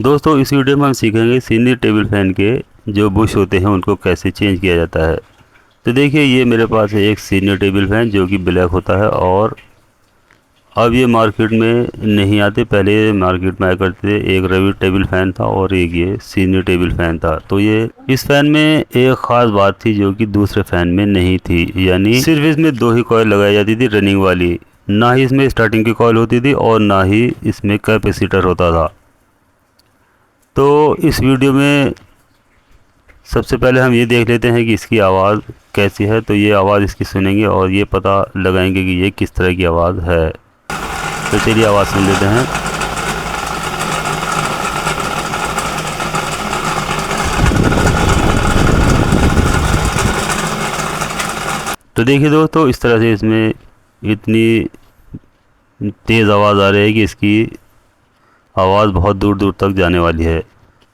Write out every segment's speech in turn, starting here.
दोस्तों इस वीडियो में हम सीखेंगे सीनियर टेबल फैन के जो बुश होते हैं उनको कैसे चेंज किया जाता है। तो देखिए ये मेरे पास है एक सीनियर टेबल फैन जो कि ब्लैक होता है और अब ये मार्केट में नहीं आते। पहले मार्केट में आया करते थे। एक रवि टेबल फैन था और एक ये सीनियर टेबल फैन था। तो ये इस फैन में एक ख़ास बात थी जो कि दूसरे फैन में नहीं थी, यानी सिर्फ इसमें दो ही कॉइल लगाई जाती थी रनिंग वाली। ना ही इसमें स्टार्टिंग की कॉइल होती थी और ना ही इसमें कैपेसिटर होता था। तो इस वीडियो में सबसे पहले हम ये देख लेते हैं कि इसकी आवाज़ कैसी है। तो ये आवाज़ इसकी सुनेंगे और ये पता लगाएंगे कि ये किस तरह की आवाज़ है। तो चलिए आवाज़ सुन लेते हैं। तो देखिए दोस्तों इस तरह से इसमें इतनी तेज़ आवाज़ आ रही है कि इसकी आवाज़ बहुत दूर दूर तक जाने वाली है।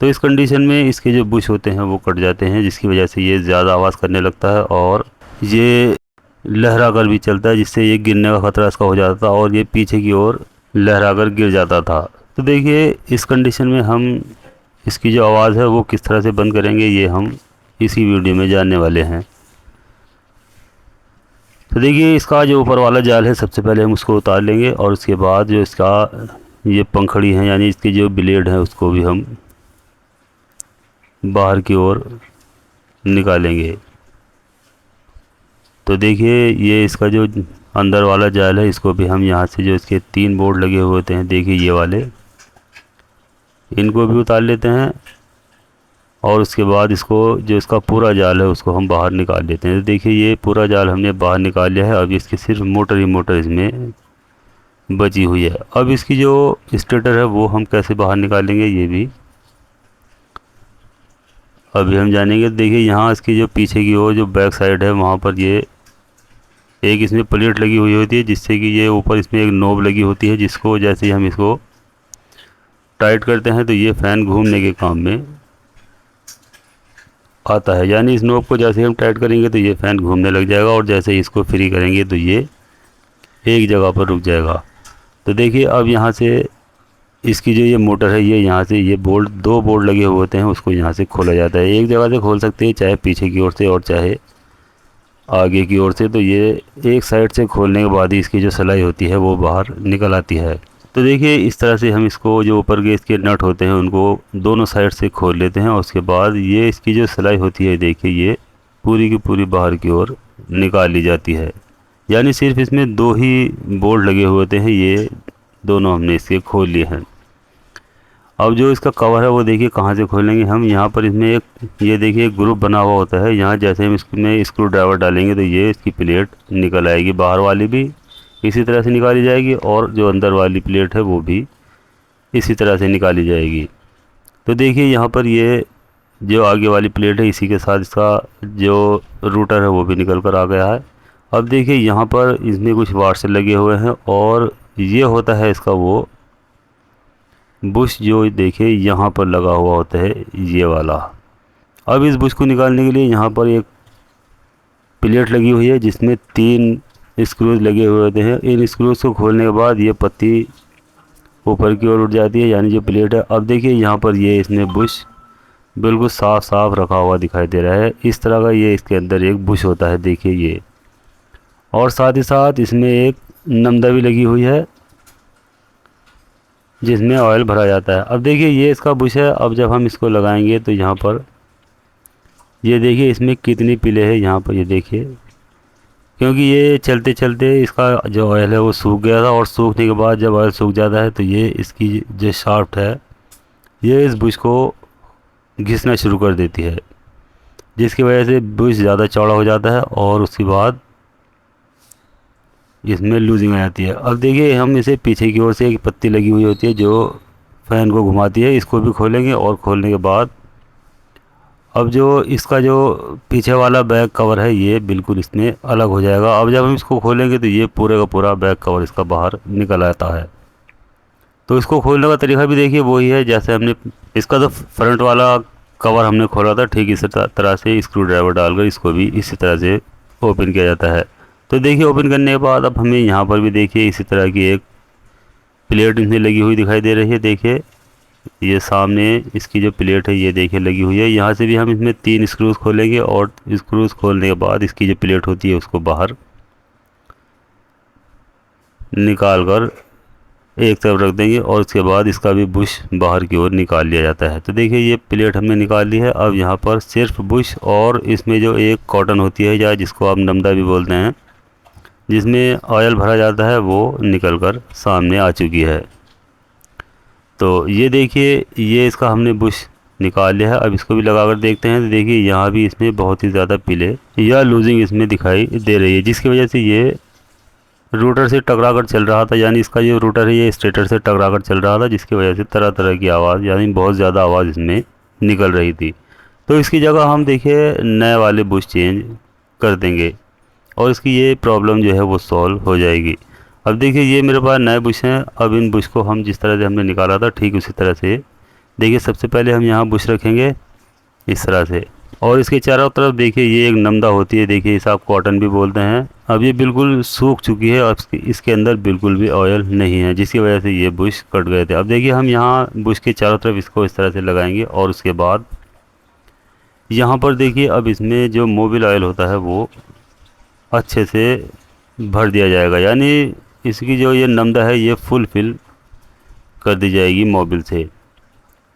तो इस कंडीशन में इसके जो बुश होते हैं वो कट जाते हैं, जिसकी वजह से ये ज़्यादा आवाज़ करने लगता है और ये लहरा कर भी चलता है, जिससे ये गिरने का ख़तरा इसका हो जाता था और ये पीछे की ओर लहरा कर गिर जाता था। तो देखिए इस कंडीशन में हम इसकी जो आवाज़ है वो किस तरह से बंद करेंगे ये हम इसी वीडियो में जानने वाले हैं। तो देखिए इसका जो ऊपर वाला जाल है सबसे पहले हम उसको उतार लेंगे और उसके बाद जो इसका ये पंखड़ी है यानी इसकी जो ब्लेड है उसको भी हम बाहर की ओर निकालेंगे। तो देखिए ये इसका जो अंदर वाला जाल है इसको भी हम यहाँ से जो इसके 3 बोर्ड लगे हुए होते हैं, देखिए ये वाले, इनको भी उतार लेते हैं और उसके बाद इसको जो इसका पूरा जाल है उसको हम बाहर निकाल लेते हैं। तो देखिए ये पूरा जाल हमने बाहर निकाल लिया है। अब इसकी सिर्फ मोटर ही मोटर इसमें बची हुई है। अब इसकी जो स्टेटर है वो हम कैसे बाहर निकालेंगे ये भी अभी हम जानेंगे। देखिए यहाँ इसकी जो पीछे की ओर जो बैक साइड है वहाँ पर ये एक इसमें प्लेट लगी हुई होती है, जिससे कि ये ऊपर इसमें एक नोब लगी होती है, जिसको जैसे ही हम इसको टाइट करते हैं तो ये फ़ैन घूमने के काम में आता है। यानी इस नोब को जैसे ही हम टाइट करेंगे तो ये फ़ैन घूमने लग जाएगा और जैसे ही इसको फ्री करेंगे तो ये एक जगह पर रुक जाएगा। तो देखिए अब यहाँ से इसकी जो ये मोटर है ये यहाँ से ये बोल्ट 2 बोल्ट लगे हुए होते हैं, उसको यहाँ से खोला जाता है। एक जगह से खोल सकते हैं, चाहे पीछे की ओर से और चाहे आगे की ओर से। तो ये एक साइड से खोलने के बाद ही इसकी जो सिलाई होती है वो बाहर निकल आती है। तो देखिए इस तरह से हम इसको जो ऊपर के इसके नट होते हैं उनको दोनों साइड से खोल लेते हैं और उसके बाद ये इसकी जो सिलाई होती है देखिए ये पूरी की पूरी बाहर की ओर निकाल ली जाती है। यानी सिर्फ इसमें 2 ही बोल्ट लगे हुए होते हैं, ये दोनों हमने इसके खोल लिए हैं। अब जो इसका कवर है वो देखिए कहाँ से खोलेंगे हम। यहाँ पर इसमें एक ये देखिए एक ग्रुप बना हुआ होता है। यहाँ जैसे हम इसमें स्क्रू ड्राइवर डालेंगे तो ये इसकी प्लेट निकल आएगी, बाहर वाली भी इसी तरह से निकाली जाएगी और जो अंदर वाली प्लेट है वो भी इसी तरह से निकाली जाएगी। तो देखिए यहाँ पर ये जो आगे वाली प्लेट है इसी के साथ इसका जो रूटर है वो भी निकल कर आ गया है। अब देखिए यहाँ पर इसमें कुछ वाट्स लगे हुए हैं और ये होता है इसका वो बुश जो देखिए यहाँ पर लगा हुआ होता है ये वाला। अब इस बुश को निकालने के लिए यहाँ पर एक प्लेट लगी हुई है जिसमें 3 स्क्रूज लगे हुए होते हैं। इन स्क्रूज को खोलने के बाद ये पत्ती ऊपर की ओर उठ जाती है, यानी जो प्लेट है। अब देखिए यहाँ पर ये इसमें बुश बिल्कुल साफ साफ रखा हुआ दिखाई दे रहा है। इस तरह का ये इसके अंदर एक बुश होता है देखिए ये, और साथ ही साथ इसमें एक नमदा भी लगी हुई है जिसमें ऑयल भरा जाता है। अब देखिए ये इसका बुश है। अब जब हम इसको लगाएंगे तो यहाँ पर ये देखिए इसमें कितनी पिले है यहाँ पर, ये देखिए, क्योंकि ये चलते चलते इसका जो ऑयल है वो सूख गया था और सूखने के बाद जब ऑयल सूख जाता है तो ये इसकी जो शाफ्ट है ये इस बुश को घिसना शुरू कर देती है, जिसकी वजह से बुश ज़्यादा चौड़ा हो जाता है और उसके बाद इसमें लूजिंग आ जाती है। अब देखिए हम इसे पीछे की ओर से एक पत्ती लगी हुई होती है जो फ़ैन को घुमाती है, इसको भी खोलेंगे और खोलने के बाद अब जो इसका जो पीछे वाला बैक कवर है ये बिल्कुल इसमें अलग हो जाएगा। अब जब हम इसको खोलेंगे तो ये पूरे का पूरा बैक कवर इसका बाहर निकल आता है। तो इसको खोलने का तरीका भी देखिए वही है जैसे हमने इसका तो फ्रंट वाला कवर हमने खोला था, ठीक इसी तरह से स्क्रू ड्राइवर डालकर इसको भी इसी तरह से ओपन किया जाता है। तो देखिए ओपन करने के बाद अब हमें यहाँ पर भी देखिए इसी तरह की एक प्लेट इसमें लगी हुई दिखाई दे रही है। देखिए ये सामने इसकी जो प्लेट है ये देखिए लगी हुई है। यहाँ से भी हम इसमें 3 स्क्रूज खोलेंगे और स्क्रूज खोलने के बाद इसकी जो प्लेट होती है उसको बाहर निकाल कर एक तरफ रख देंगे और उसके बाद इसका भी बुश बाहर की ओर निकाल लिया जाता है। तो देखिए ये प्लेट हमने निकाल ली है। अब यहाँ पर सिर्फ बुश और इसमें जो एक कॉटन होती है या जिसको आप नमदा भी बोलते हैं, जिसमें ऑयल भरा जाता है, वो निकल कर सामने आ चुकी है। तो ये देखिए ये इसका हमने बुश निकाल लिया है। अब इसको भी लगा कर देखते हैं। तो देखिए यहाँ भी इसमें बहुत ही ज़्यादा पीले या लूजिंग इसमें दिखाई दे रही है, जिसकी वजह से ये रूटर से टकरा कर चल रहा था, यानी इसका जो रूटर है ये स्टेटर से टकरा कर चल रहा था, जिसकी वजह से तरह तरह की आवाज़ यानी बहुत ज़्यादा आवाज़ इसमें निकल रही थी। तो इसकी जगह हम देखिए नए वाले बुश चेंज कर देंगे और इसकी ये प्रॉब्लम जो है वो सॉल्व हो जाएगी। अब देखिए ये मेरे पास नए बुश हैं। अब इन बुश को हम जिस तरह से हमने निकाला था ठीक उसी तरह से देखिए सबसे पहले हम यहाँ बुश रखेंगे इस तरह से, और इसके चारों तरफ देखिए ये एक नमदा होती है, देखिए इसे आप कॉटन भी बोलते हैं। अब ये बिल्कुल सूख चुकी है और इसके अंदर बिल्कुल भी ऑयल नहीं है, जिसकी वजह से ये बुश कट गए थे। अब देखिए हम यहाँ बुश के चारों तरफ इसको इस तरह से लगाएंगे और उसके बाद यहाँ पर देखिए अब इसमें जो मोबिल ऑयल होता है वो अच्छे से भर दिया जाएगा, यानी इसकी जो ये नमदा है ये फुल फिल कर दी जाएगी मोबिल से।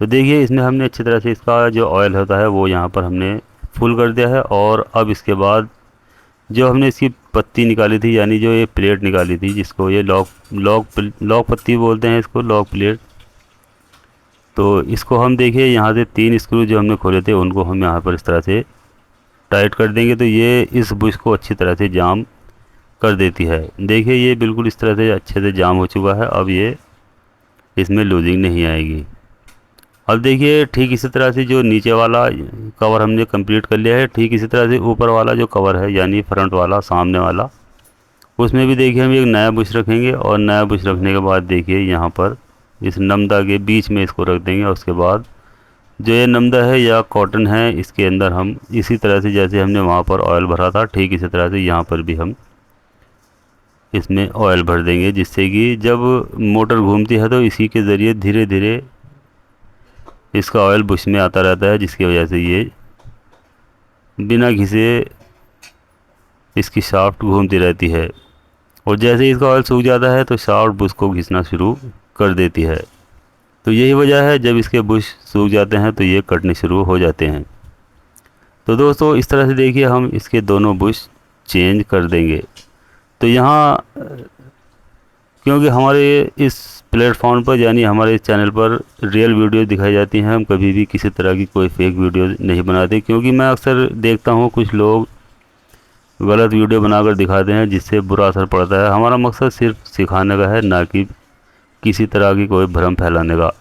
तो देखिए इसमें हमने अच्छी तरह से इसका जो ऑयल होता है वो यहाँ पर हमने फुल कर दिया है। और अब इसके बाद जो हमने इसकी पत्ती निकाली थी, यानी जो ये प्लेट निकाली थी, जिसको ये लॉक पत्ती बोलते हैं, इसको लॉक प्लेट, तो इसको हम देखिए यहाँ से 3 स्क्रू जो हमने खोले थे उनको हम यहाँ पर इस तरह से टाइट कर देंगे। तो ये इस बुश को अच्छी तरह से जाम कर देती है। देखिए ये बिल्कुल इस तरह से अच्छे से जाम हो चुका है। अब ये इसमें लूजिंग नहीं आएगी। अब देखिए ठीक इसी तरह से जो नीचे वाला कवर हमने कंप्लीट कर लिया है, ठीक इसी तरह से ऊपर वाला जो कवर है यानी फ्रंट वाला सामने वाला, उसमें भी देखिए हम एक नया बुश रखेंगे और नया बुश रखने के बाद देखिए यहाँ पर इस नमदा के बीच में इसको रख देंगे। और उसके बाद जो ये नमदा है या कॉटन है इसके अंदर हम इसी तरह से जैसे हमने वहाँ पर ऑयल भरा था ठीक इसी तरह से यहाँ पर भी हम इसमें ऑयल भर देंगे, जिससे कि जब मोटर घूमती है तो इसी के ज़रिए धीरे धीरे इसका ऑयल बुश में आता रहता है, जिसकी वजह से ये बिना घिसे इसकी शाफ्ट घूमती रहती है। और जैसे ही इसका ऑयल सूख जाता है तो शाफ्ट बुश को घिसना शुरू कर देती है। तो यही वजह है जब इसके बुश सूख जाते हैं तो ये कटने शुरू हो जाते हैं। तो दोस्तों इस तरह से देखिए हम इसके दोनों बुश चेंज कर देंगे। तो यहाँ क्योंकि हमारे इस प्लेटफॉर्म पर यानी हमारे इस चैनल पर रियल वीडियो दिखाई जाती हैं, हम कभी भी किसी तरह की कोई फेक वीडियो नहीं बनाते, क्योंकि मैं अक्सर देखता हूँ कुछ लोग गलत वीडियो बनाकर दिखाते हैं जिससे बुरा असर पड़ता है। हमारा मकसद सिर्फ सिखाने का है, ना कि किसी तरह की कोई भ्रम फैलाने का।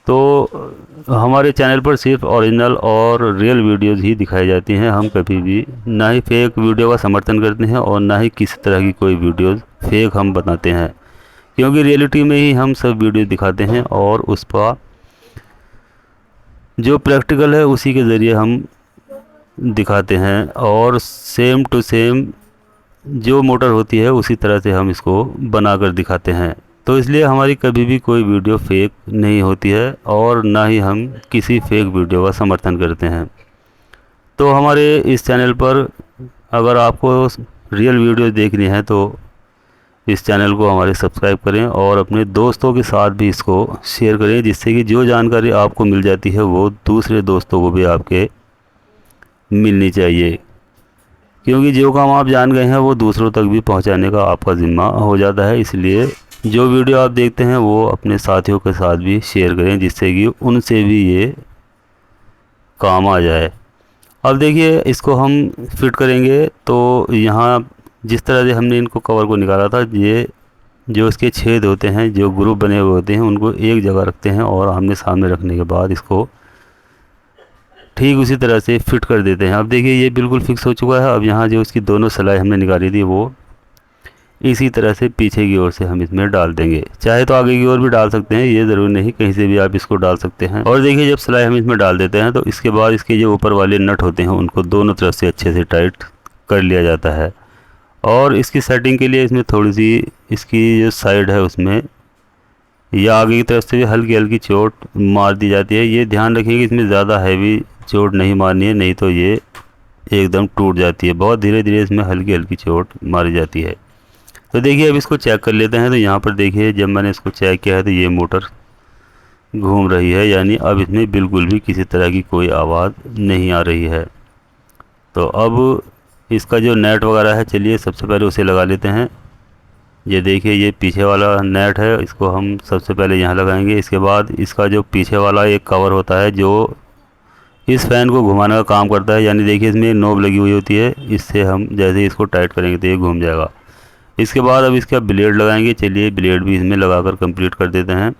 तो हमारे चैनल पर सिर्फ ओरिजिनल और रियल वीडियोस ही दिखाई जाती हैं। हम कभी भी ना ही फेक वीडियो का समर्थन करते हैं और ना ही किसी तरह की कोई वीडियोस फेक हम बनाते हैं, क्योंकि रियलिटी में ही हम सब वीडियो दिखाते हैं और उस पर जो प्रैक्टिकल है उसी के ज़रिए हम दिखाते हैं और सेम टू सेम जो मोटर होती है उसी तरह से हम इसको बनाकर दिखाते हैं। तो इसलिए हमारी कभी भी कोई वीडियो फेक नहीं होती है और ना ही हम किसी फेक वीडियो का समर्थन करते हैं। तो हमारे इस चैनल पर अगर आपको रियल वीडियो देखनी है तो इस चैनल को हमारे सब्सक्राइब करें और अपने दोस्तों के साथ भी इसको शेयर करें, जिससे कि जो जानकारी आपको मिल जाती है वो दूसरे दोस्तों को भी आपके मिलनी चाहिए, क्योंकि जो काम आप जान गए हैं वो दूसरों तक भी पहुंचाने का आपका ज़िम्मा हो जाता है। इसलिए जो वीडियो आप देखते हैं वो अपने साथियों के साथ भी शेयर करें, जिससे कि उनसे भी ये काम आ जाए। अब देखिए इसको हम फिट करेंगे। तो यहाँ जिस तरह से हमने इनको कवर को निकाला था, ये जो इसके छेद होते हैं, जो ग्रुप बने हुए होते हैं, उनको एक जगह रखते हैं और हमने सामने रखने के बाद इसको ठीक उसी तरह से फिट कर देते हैं। अब देखिए ये बिल्कुल फिक्स हो चुका है। अब यहाँ जो इसकी दोनों सिलाई हमने निकाली थी वो इसी तरह से पीछे की ओर से हम इसमें डाल देंगे। चाहे तो आगे की ओर भी डाल सकते हैं, ये ज़रूरी नहीं, कहीं से भी आप इसको डाल सकते हैं। और देखिए जब सिलाई हम इसमें डाल देते हैं तो इसके बाद इसके जो ऊपर वाले नट होते हैं उनको दोनों तरफ से अच्छे से टाइट कर लिया जाता है। और इसकी सेटिंग के लिए इसमें थोड़ी सी इसकी जो साइड है उसमें या आगे की तरफ से भी हल्की हल्की चोट मार दी जाती है। ये ध्यान रखिए कि इसमें ज़्यादा हैवी चोट नहीं मारनी है, नहीं तो ये एकदम टूट जाती है। बहुत धीरे धीरे इसमें हल्की हल्की चोट मारी जाती है। तो देखिए अब इसको चेक कर लेते हैं। तो यहाँ पर देखिए जब मैंने इसको चेक किया है तो ये मोटर घूम रही है, यानी अब इसमें बिल्कुल भी किसी तरह की कोई आवाज़ नहीं आ रही है। तो अब इसका जो नेट वगैरह है, चलिए सबसे पहले उसे लगा लेते हैं। ये देखिए ये पीछे वाला नेट है, इसको हम सबसे पहले यहाँ लगाएंगे। इसके बाद इसका जो पीछे वाला एक कवर होता है जो इस फ़ैन को घुमाने का काम करता है, यानी देखिए इसमें नोब लगी हुई होती है, इससे हम जैसे ही इसको टाइट करेंगे तो ये घूम जाएगा। इसके बाद अब इसका ब्लेड लगाएंगे। चलिए ब्लेड भी इसमें लगाकर कंप्लीट कर देते हैं।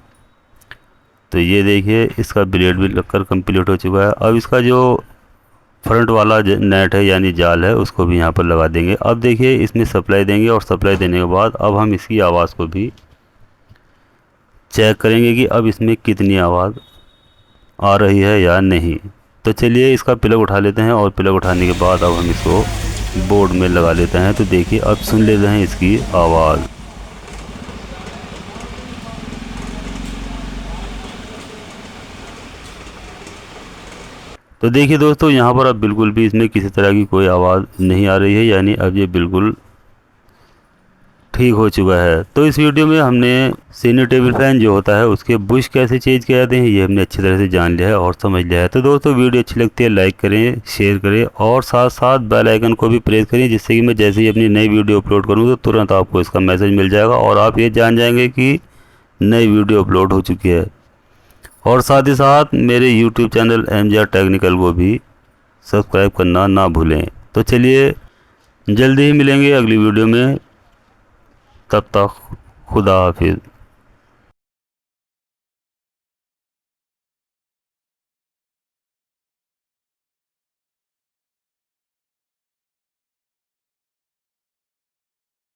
तो ये देखिए इसका ब्लेड भी लगकर कंप्लीट हो चुका है। अब इसका जो फ्रंट वाला नेट है यानी जाल है, उसको भी यहाँ पर लगा देंगे। अब देखिए इसमें सप्लाई देंगे और सप्लाई देने के बाद अब हम इसकी आवाज़ को भी चेक करेंगे कि अब इसमें कितनी आवाज़ आ रही है या नहीं। तो चलिए इसका प्लग उठा लेते हैं और प्लग उठाने के बाद अब हम इसको बोर्ड में लगा लेते हैं। तो देखिए अब सुन लेते हैं इसकी आवाज़। तो देखिए दोस्तों यहाँ पर अब बिल्कुल भी इसमें किसी तरह की कोई आवाज़ नहीं आ रही है, यानी अब ये बिल्कुल ठीक हो चुका है। तो इस वीडियो में हमने सीनियर टेबल फैन जो होता है उसके बुश कैसे चेंज किए जाते हैं ये हमने अच्छी तरह से जान लिया है और समझ लिया है। तो दोस्तों वीडियो अच्छी लगती है लाइक करें, शेयर करें और साथ साथ बेल आइकन को भी प्रेस करें, जिससे कि मैं जैसे ही अपनी नई वीडियो अपलोड करूँ तो तुरंत आपको इसका मैसेज मिल जाएगा और आप ये जान जाएंगे कि नई वीडियो अपलोड हो चुकी है। और साथ ही साथ मेरे यूट्यूब चैनल MJR टेक्निकल को भी सब्सक्राइब करना ना भूलें। तो चलिए जल्दी ही मिलेंगे अगली वीडियो में, तब तक खुदा हाफिज़।